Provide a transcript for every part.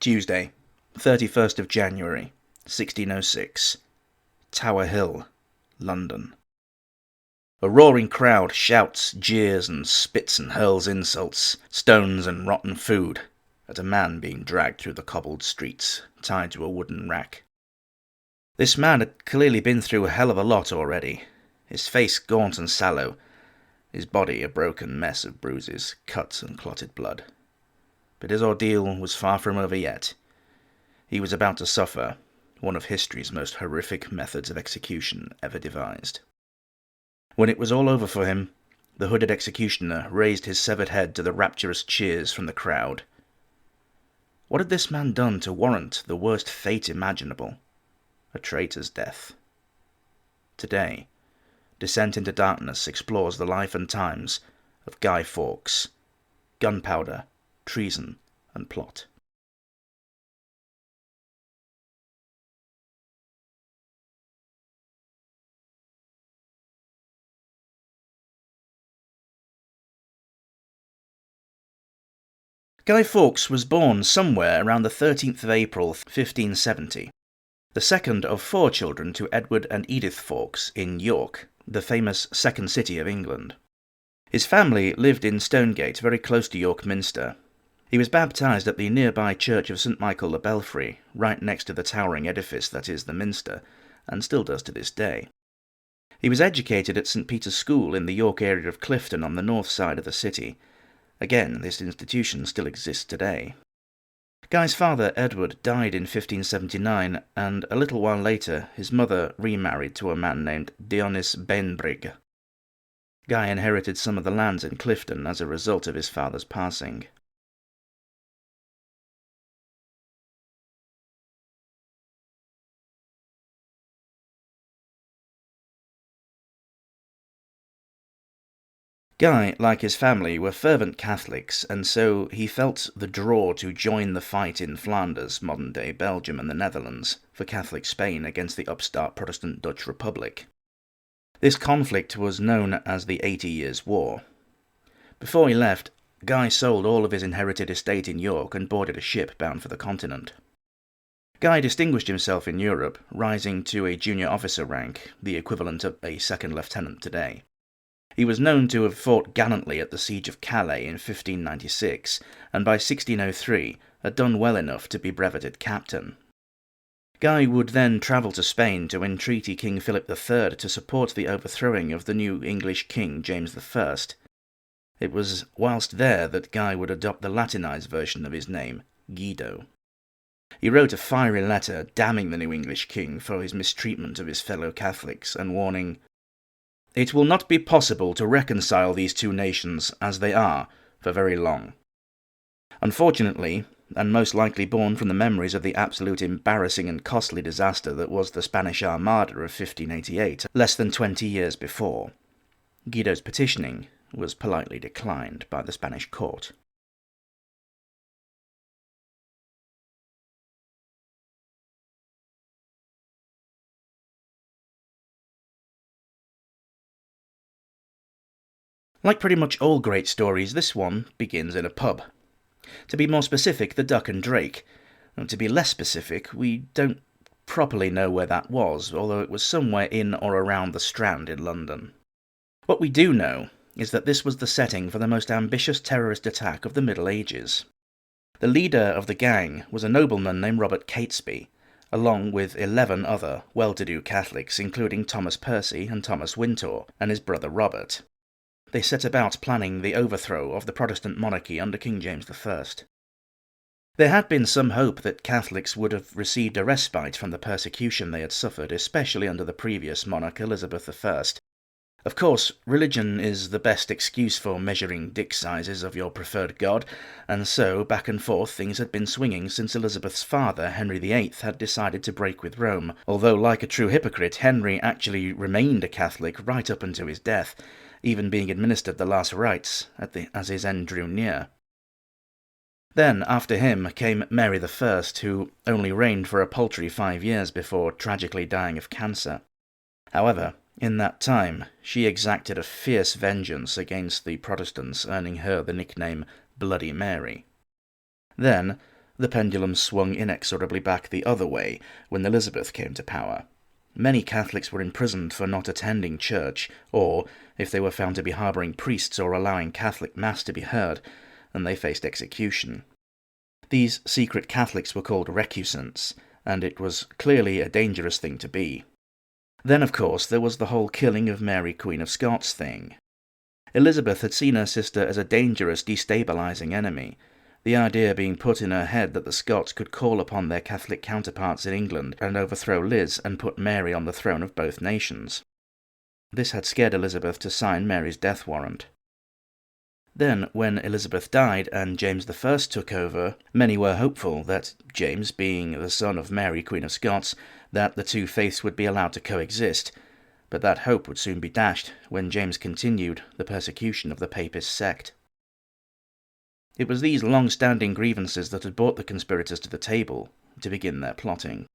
Tuesday, 31st of January, 1606. Tower Hill, London. A roaring crowd shouts, jeers, and spits and hurls insults, stones and rotten food at a man being dragged through the cobbled streets, tied to a wooden rack. This man had clearly been through a hell of a lot already, his face gaunt and sallow, his body a broken mess of bruises, cuts, and clotted blood. But his ordeal was far from over yet. He was about to suffer one of history's most horrific methods of execution ever devised. When it was all over for him, the hooded executioner raised his severed head to the rapturous cheers from the crowd. What had this man done to warrant the worst fate imaginable? A traitor's death. Today, Descent into Darkness explores the life and times of Guy Fawkes, Gunpowder, Treason and Plot. Guy Fawkes was born somewhere around the 13th of April 1570, the second of 4 children to Edward and Edith Fawkes in York, the famous second city of England. His family lived in Stonegate, very close to York Minster. He was baptised at the nearby church of St Michael the Belfry, right next to the towering edifice that is the Minster, and still does to this day. He was educated at St Peter's School in the York area of Clifton on the north side of the city. Again, this institution still exists today. Guy's father, Edward, died in 1579, and a little while later his mother remarried to a man named Dionys Bainbrig. Guy inherited some of the lands in Clifton as a result of his father's passing. Guy, like his family, were fervent Catholics, and so he felt the draw to join the fight in Flanders, modern-day Belgium and the Netherlands, for Catholic Spain against the upstart Protestant Dutch Republic. This conflict was known as the 80 Years' War. Before he left, Guy sold all of his inherited estate in York and boarded a ship bound for the continent. Guy distinguished himself in Europe, rising to a junior officer rank, the equivalent of a second lieutenant today. He was known to have fought gallantly at the Siege of Calais in 1596, and by 1603 had done well enough to be breveted captain. Guy would then travel to Spain to entreaty King Philip III to support the overthrowing of the new English king James I. It was whilst there that Guy would adopt the Latinized version of his name, Guido. He wrote a fiery letter damning the new English king for his mistreatment of his fellow Catholics and warning, "It will not be possible to reconcile these two nations as they are for very long." Unfortunately, and most likely born from the memories of the absolute embarrassing and costly disaster that was the Spanish Armada of 1588, less than 20 years before, Guido's petitioning was politely declined by the Spanish court. Like pretty much all great stories, this one begins in a pub. To be more specific, the Duck and Drake. And to be less specific, we don't properly know where that was, although it was somewhere in or around the Strand in London. What we do know is that this was the setting for the most ambitious terrorist attack of the Middle Ages. The leader of the gang was a nobleman named Robert Catesby, along with 11 other well-to-do Catholics, including Thomas Percy and Thomas Wintour, and his brother Robert. They set about planning the overthrow of the Protestant monarchy under King James I. There had been some hope that Catholics would have received a respite from the persecution they had suffered, especially under the previous monarch Elizabeth I. Of course, religion is the best excuse for measuring dick sizes of your preferred god, and so back and forth things had been swinging since Elizabeth's father, Henry VIII, had decided to break with Rome, although like a true hypocrite, Henry actually remained a Catholic right up until his death, even being administered the last rites as his end drew near. Then, after him, came Mary I, who only reigned for a paltry 5 years before tragically dying of cancer. However, in that time, she exacted a fierce vengeance against the Protestants, earning her the nickname Bloody Mary. Then, The pendulum swung inexorably back the other way when Elizabeth came to power. Many Catholics were imprisoned for not attending church, or if they were found to be harbouring priests or allowing Catholic Mass to be heard, and they faced execution. These secret Catholics were called recusants, and it was clearly a dangerous thing to be. Then, of course, there was the whole killing of Mary Queen of Scots thing. Elizabeth had seen her sister as a dangerous, destabilising enemy, the idea being put in her head that the Scots could call upon their Catholic counterparts in England and overthrow Liz and put Mary on the throne of both nations. This had scared Elizabeth to sign Mary's death warrant. Then, when Elizabeth died and James I took over, many were hopeful that, James being the son of Mary, Queen of Scots, that the two faiths would be allowed to coexist, but that hope would soon be dashed when James continued the persecution of the Papist sect. It was these long-standing grievances that had brought the conspirators to the table to begin their plotting.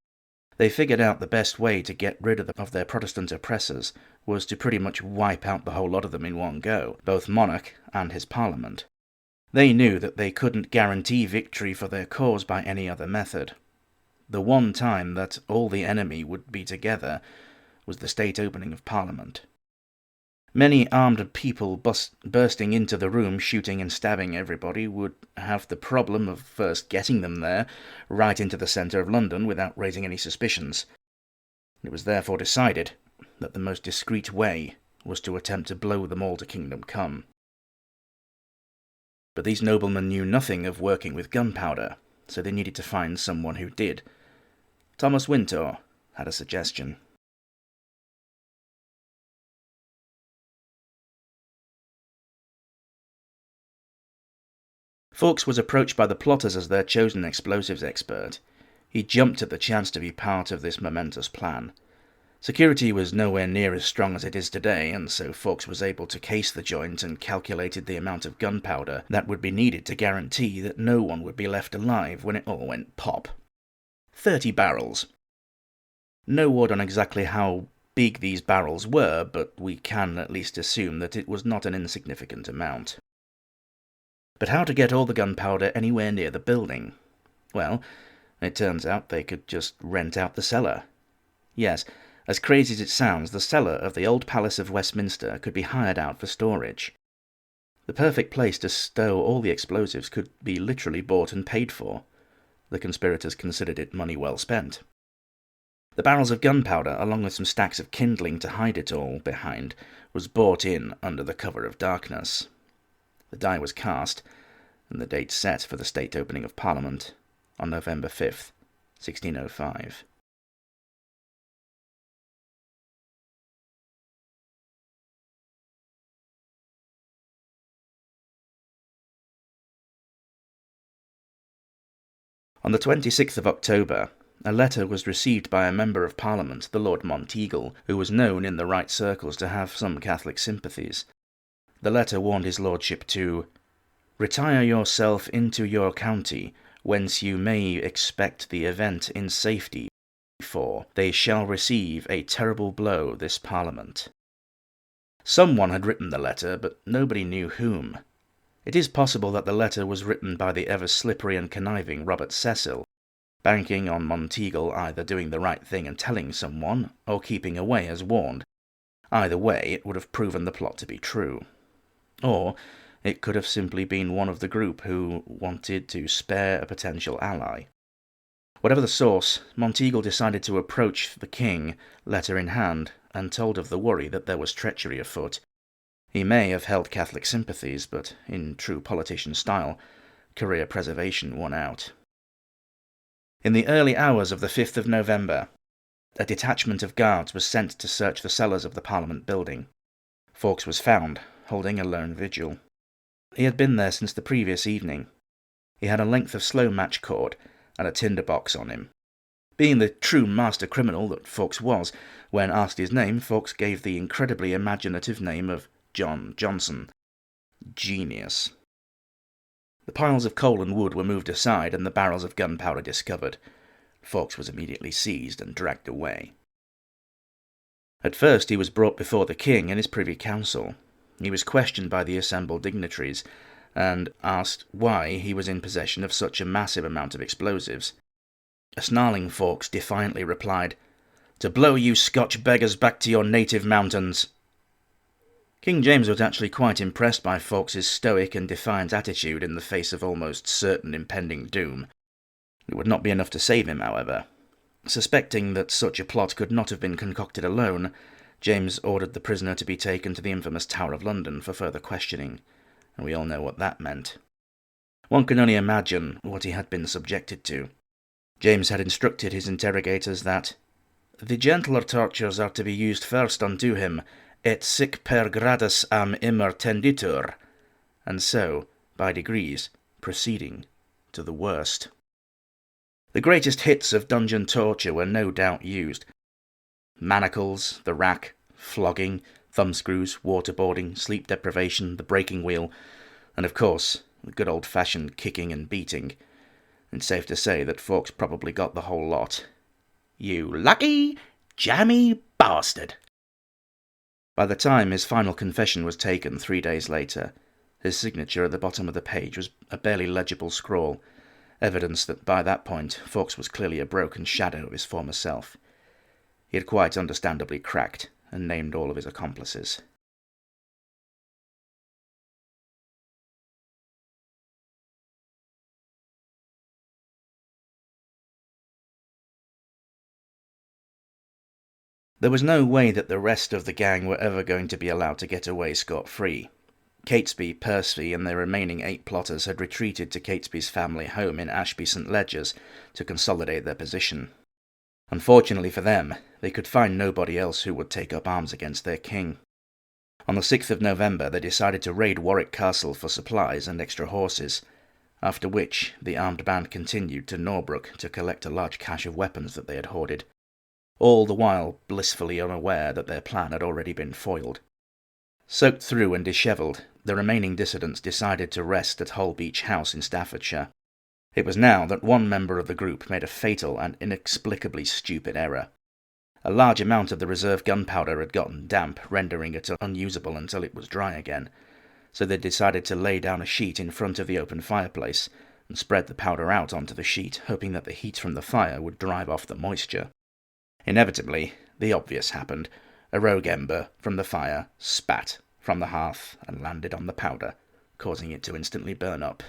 They figured out the best way to get rid of their Protestant oppressors was to pretty much wipe out the whole lot of them in one go, both monarch and his parliament. They knew that they couldn't guarantee victory for their cause by any other method. The one time that all the enemy would be together was the state opening of Parliament. Many armed people bursting into the room, shooting and stabbing everybody, would have the problem of first getting them there, right into the centre of London, without raising any suspicions. It was therefore decided that the most discreet way was to attempt to blow them all to kingdom come. But these noblemen knew nothing of working with gunpowder, so they needed to find someone who did. Thomas Wintour had a suggestion. Fawkes was approached by the plotters as their chosen explosives expert. He jumped at the chance to be part of this momentous plan. Security was nowhere near as strong as it is today, and so Fawkes was able to case the joint and calculated the amount of gunpowder that would be needed to guarantee that no one would be left alive when it all went pop. 30 barrels. No word on exactly how big these barrels were, but we can at least assume that it was not an insignificant amount. But how to get all the gunpowder anywhere near the building? Well, it turns out they could just rent out the cellar. Yes, as crazy as it sounds, the cellar of the old Palace of Westminster could be hired out for storage. The perfect place to stow all the explosives could be literally bought and paid for. The conspirators considered it money well spent. The barrels of gunpowder, along with some stacks of kindling to hide it all behind, was brought in under the cover of darkness. The die was cast, and the date set for the state opening of Parliament on November 5th, 1605. On the 26th of October, a letter was received by a member of Parliament, the Lord Monteagle, who was known in the right circles to have some Catholic sympathies. The letter warned his lordship to retire yourself into your county, whence you may expect the event in safety, for they shall receive a terrible blow this Parliament. Someone had written the letter, but nobody knew whom. It is possible that the letter was written by the ever-slippery and conniving Robert Cecil, banking on Monteagle either doing the right thing and telling someone, or keeping away as warned. Either way, it would have proven the plot to be true. Or it could have simply been one of the group who wanted to spare a potential ally. Whatever the source, Monteagle decided to approach the king, letter in hand, and told of the worry that there was treachery afoot. He may have held Catholic sympathies, but in true politician style, career preservation won out. In the early hours of the 5th of November, a detachment of guards was sent to search the cellars of the Parliament building. Fawkes was found, holding a lone vigil. He had been there since the previous evening. He had a length of slow match cord and a tinder box on him. Being the true master criminal that Fawkes was, when asked his name, Fawkes gave the incredibly imaginative name of John Johnson. Genius. The piles of coal and wood were moved aside and the barrels of gunpowder discovered. Fawkes was immediately seized and dragged away. At first he was brought before the king and his privy council. He was questioned by the assembled dignitaries, and asked why he was in possession of such a massive amount of explosives. A snarling Fawkes defiantly replied, "To blow you Scotch beggars back to your native mountains." King James was actually quite impressed by Fawkes's stoic and defiant attitude in the face of almost certain impending doom. It would not be enough to save him, however. Suspecting that such a plot could not have been concocted alone, James ordered the prisoner to be taken to the infamous Tower of London for further questioning, and we all know what that meant. One can only imagine what he had been subjected to. James had instructed his interrogators that the gentler tortures are to be used first unto him, et sic per gradus am immer tenditur, and so, by degrees, proceeding to the worst. The greatest hits of dungeon torture were no doubt used. Manacles, the rack, flogging, thumbscrews, waterboarding, sleep deprivation, the breaking wheel, and of course, the good old-fashioned kicking and beating. It's safe to say that Fawkes probably got the whole lot. You lucky, jammy bastard! By the time his final confession was taken 3 days later, his signature at the bottom of the page was a barely legible scrawl, evidence that by that point Fawkes was clearly a broken shadow of his former self. He had quite understandably cracked and named all of his accomplices. There was no way that the rest of the gang were ever going to be allowed to get away scot-free. Catesby, Percy, and the remaining 8 plotters had retreated to Catesby's family home in Ashby St Ledgers to consolidate their position. Unfortunately for them, they could find nobody else who would take up arms against their king. On the 6th of November, they decided to raid Warwick Castle for supplies and extra horses, after which the armed band continued to Norbrook to collect a large cache of weapons that they had hoarded, all the while blissfully unaware that their plan had already been foiled. Soaked through and dishevelled, the remaining dissidents decided to rest at Holbeach House in Staffordshire. It was now that one member of the group made a fatal and inexplicably stupid error. A large amount of the reserve gunpowder had gotten damp, rendering it unusable until it was dry again, so they decided to lay down a sheet in front of the open fireplace and spread the powder out onto the sheet, hoping that the heat from the fire would drive off the moisture. Inevitably, the obvious happened. A rogue ember from the fire spat from the hearth and landed on the powder, causing it to instantly burn up.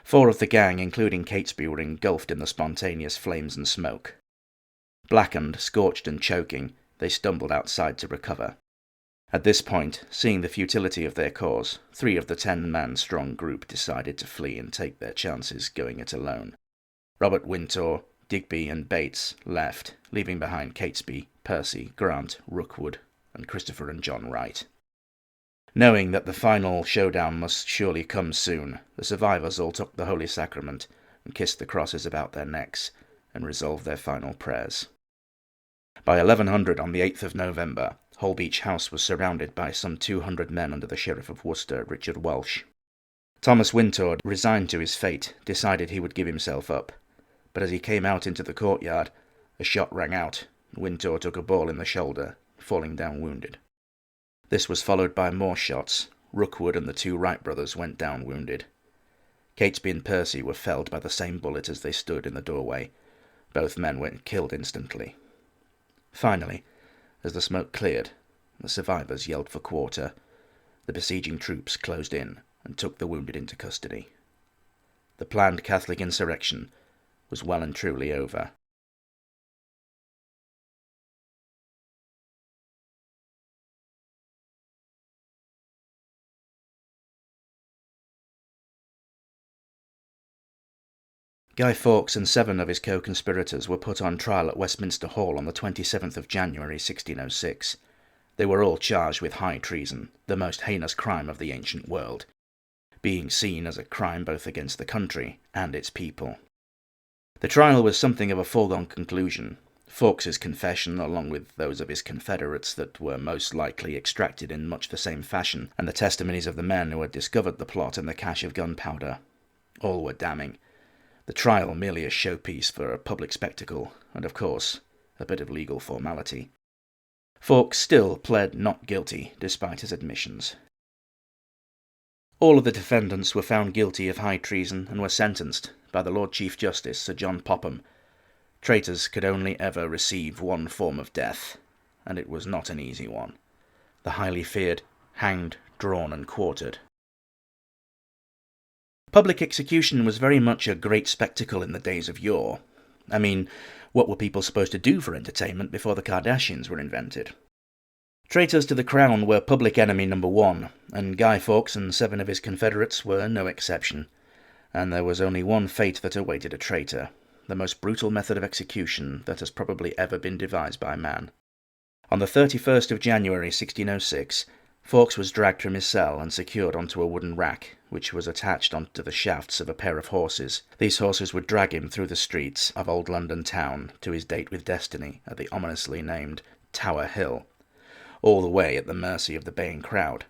4 of the gang, including Catesby, were engulfed in the spontaneous flames and smoke. Blackened, scorched and choking, they stumbled outside to recover. At this point, seeing the futility of their cause, 3 of the 10-man strong group decided to flee and take their chances going it alone. Robert Wintour, Digby and Bates left, leaving behind Catesby, Percy, Grant, Rookwood, and Christopher and John Wright. Knowing that the final showdown must surely come soon, the survivors all took the Holy Sacrament and kissed the crosses about their necks and resolved their final prayers. By 1100 on the 8th of November, Holbeach House was surrounded by some 200 men under the Sheriff of Worcester, Richard Walsh. Thomas Wintour, resigned to his fate, decided he would give himself up, but as he came out into the courtyard, a shot rang out. Wintour took a ball in the shoulder, falling down wounded. This was followed by more shots. Rookwood and the 2 Wright brothers went down wounded. Catesby and Percy were felled by the same bullet as they stood in the doorway. Both men were killed instantly. Finally, as the smoke cleared, the survivors yelled for quarter. The besieging troops closed in and took the wounded into custody. The planned Catholic insurrection was well and truly over. Guy Fawkes and 7 of his co-conspirators were put on trial at Westminster Hall on the 27th of January 1606. They were all charged with high treason, the most heinous crime of the ancient world, being seen as a crime both against the country and its people. The trial was something of a foregone conclusion. Fawkes's confession, along with those of his confederates that were most likely extracted in much the same fashion, and the testimonies of the men who had discovered the plot and the cache of gunpowder, all were damning. The trial merely a showpiece for a public spectacle, and of course, a bit of legal formality. Fawkes still pled not guilty, despite his admissions. All of the defendants were found guilty of high treason and were sentenced by the Lord Chief Justice, Sir John Popham. Traitors could only ever receive one form of death, and it was not an easy one. The highly feared, hanged, drawn and quartered. Public execution was very much a great spectacle in the days of yore. I mean, what were people supposed to do for entertainment before the Kardashians were invented? Traitors to the crown were public enemy number one, and Guy Fawkes and 7 of his confederates were no exception. And there was only one fate that awaited a traitor, the most brutal method of execution that has probably ever been devised by man. On the 31st of January 1606, Fawkes was dragged from his cell and secured onto a wooden rack, which was attached onto the shafts of a pair of horses. These horses would drag him through the streets of Old London town to his date with destiny at the ominously named Tower Hill, all the way at the mercy of the baying crowd.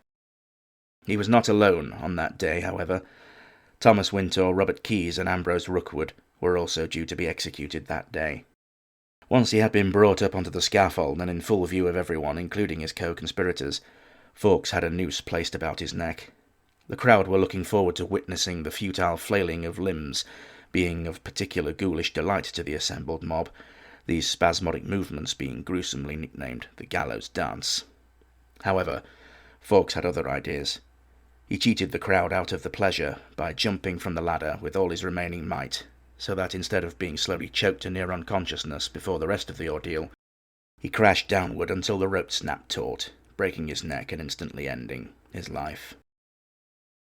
He was not alone on that day, however. Thomas Wintour, Robert Keyes and Ambrose Rookwood were also due to be executed that day. Once he had been brought up onto the scaffold and in full view of everyone, including his co-conspirators, Fawkes had a noose placed about his neck. The crowd were looking forward to witnessing the futile flailing of limbs, being of particular ghoulish delight to the assembled mob, these spasmodic movements being gruesomely nicknamed the gallows dance. However, Fawkes had other ideas. He cheated the crowd out of the pleasure by jumping from the ladder with all his remaining might, so that instead of being slowly choked to near unconsciousness before the rest of the ordeal, he crashed downward until the rope snapped taut, breaking his neck and instantly ending his life.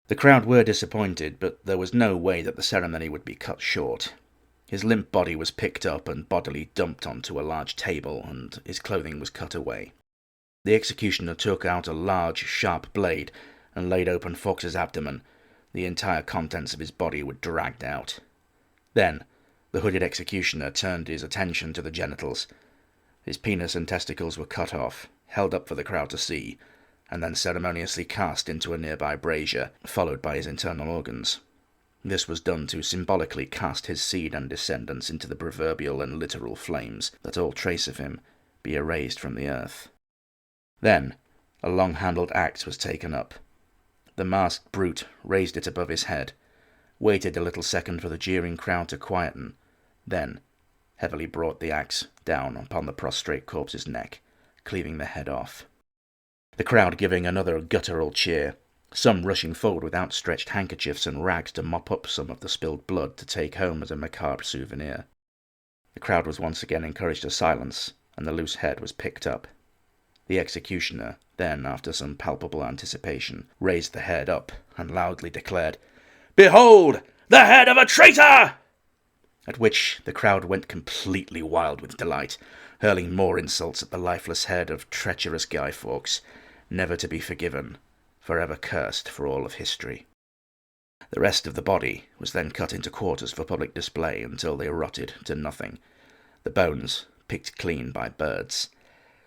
The crowd were disappointed, but there was no way that the ceremony would be cut short. His limp body was picked up and bodily dumped onto a large table, and his clothing was cut away. The executioner took out a large, sharp blade and laid open Fawkes's abdomen. The entire contents of his body were dragged out. Then, the hooded executioner turned his attention to the genitals. His penis and testicles were cut off, held up for the crowd to see, and then ceremoniously cast into a nearby brazier, followed by his internal organs. This was done to symbolically cast his seed and descendants into the proverbial and literal flames, that all trace of him be erased from the earth. Then, a long-handled axe was taken up. The masked brute raised it above his head, waited a little second for the jeering crowd to quieten, then heavily brought the axe down upon the prostrate corpse's neck, cleaving the head off. The crowd giving another guttural cheer, some rushing forward with outstretched handkerchiefs and rags to mop up some of the spilled blood to take home as a macabre souvenir. The crowd was once again encouraged to silence, and the loose head was picked up. The executioner then, after some palpable anticipation, raised the head up and loudly declared, "Behold, the head of a traitor!" At which the crowd went completely wild with delight, hurling more insults at the lifeless head of treacherous Guy Fawkes, never to be forgiven, forever cursed for all of history. The rest of the body was then cut into quarters for public display until they rotted to nothing, the bones picked clean by birds.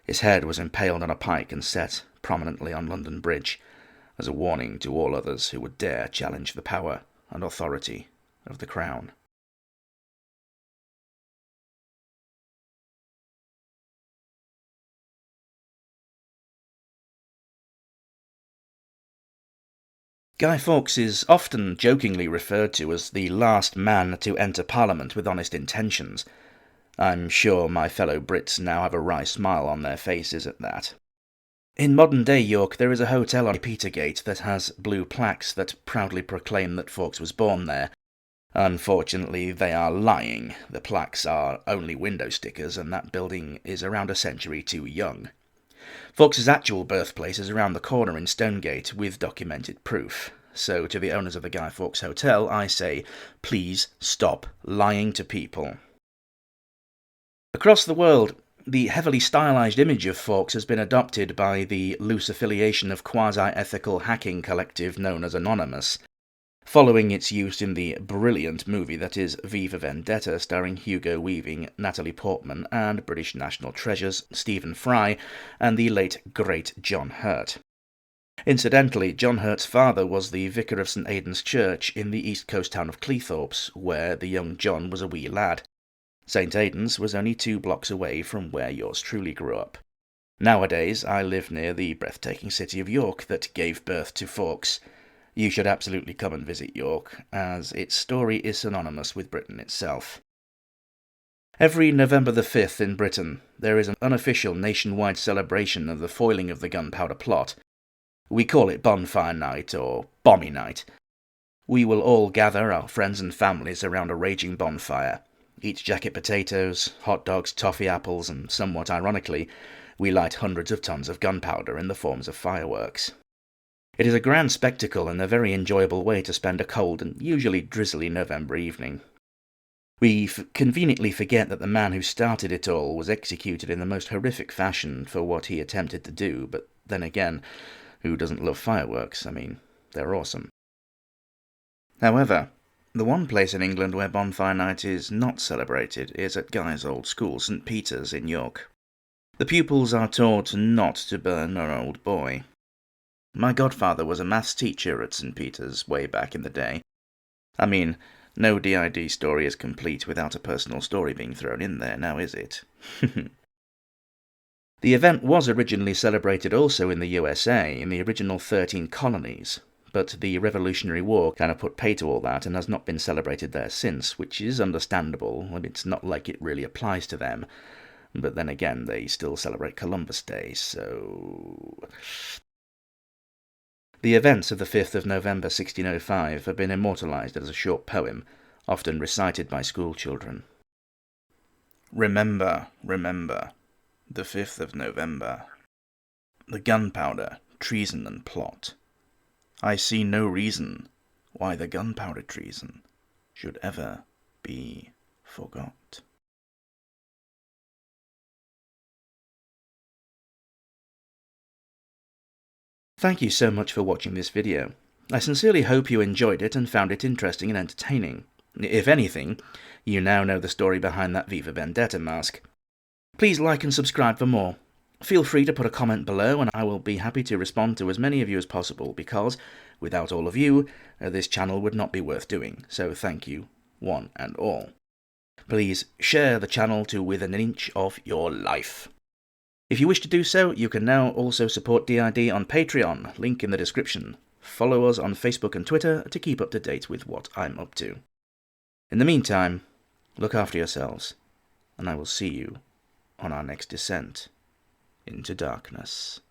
His head was impaled on a pike and set prominently on London Bridge, as a warning to all others who would dare challenge the power and authority of the crown. Guy Fawkes is often jokingly referred to as the last man to enter Parliament with honest intentions. I'm sure my fellow Brits now have a wry smile on their faces at that. In modern-day York, there is a hotel on Petergate that has blue plaques that proudly proclaim that Fawkes was born there. Unfortunately, they are lying. The plaques are only window stickers, and that building is around a century too young. Fawkes's actual birthplace is around the corner in Stonegate, with documented proof. So to the owners of the Guy Fawkes Hotel, I say, please stop lying to people. Across the world, the heavily stylized image of Fawkes has been adopted by the loose affiliation of quasi-ethical hacking collective known as Anonymous, following its use in the brilliant movie that is V for Vendetta, starring Hugo Weaving, Natalie Portman, and British national treasures Stephen Fry and the late great John Hurt. Incidentally, John Hurt's father was the vicar of St Aidan's Church in the east coast town of Cleethorpes, where the young John was a wee lad. St Aidan's was only 2 blocks away from where yours truly grew up. Nowadays, I live near the breathtaking city of York that gave birth to Fawkes. You should absolutely come and visit York, as its story is synonymous with Britain itself. Every November the 5th in Britain, there is an unofficial nationwide celebration of the foiling of the Gunpowder Plot. We call it Bonfire Night or Bommy Night. We will all gather our friends and families around a raging bonfire, eat jacket potatoes, hot dogs, toffee apples, and somewhat ironically, we light hundreds of tons of gunpowder in the forms of fireworks. It is a grand spectacle and a very enjoyable way to spend a cold and usually drizzly November evening. We conveniently forget that the man who started it all was executed in the most horrific fashion for what he attempted to do, but then again, who doesn't love fireworks? I mean, they're awesome. However, the one place in England where Bonfire Night is not celebrated is at Guy's old school, St. Peter's in York. The pupils are taught not to burn an old boy. My godfather was a maths teacher at St. Peter's way back in the day. I mean, no DID story is complete without a personal story being thrown in there, now is it? The event was originally celebrated also in the USA, in the original 13 colonies, but the Revolutionary War kind of put pay to all that and has not been celebrated there since, which is understandable. It's not like it really applies to them, but then again, they still celebrate Columbus Day, so... The events of the 5th of November 1605 have been immortalised as a short poem, often recited by school children. Remember, remember, the 5th of November. The gunpowder, treason and plot. I see no reason why the gunpowder treason should ever be forgot. Thank you so much for watching this video. I sincerely hope you enjoyed it and found it interesting and entertaining. If anything, you now know the story behind that Viva Vendetta mask. Please like and subscribe for more. Feel free to put a comment below and I will be happy to respond to as many of you as possible because, without all of you, this channel would not be worth doing, so thank you, one and all. Please share the channel to within an inch of your life. If you wish to do so, you can now also support DID on Patreon, link in the description. Follow us on Facebook and Twitter to keep up to date with what I'm up to. In the meantime, look after yourselves, and I will see you on our next descent into darkness.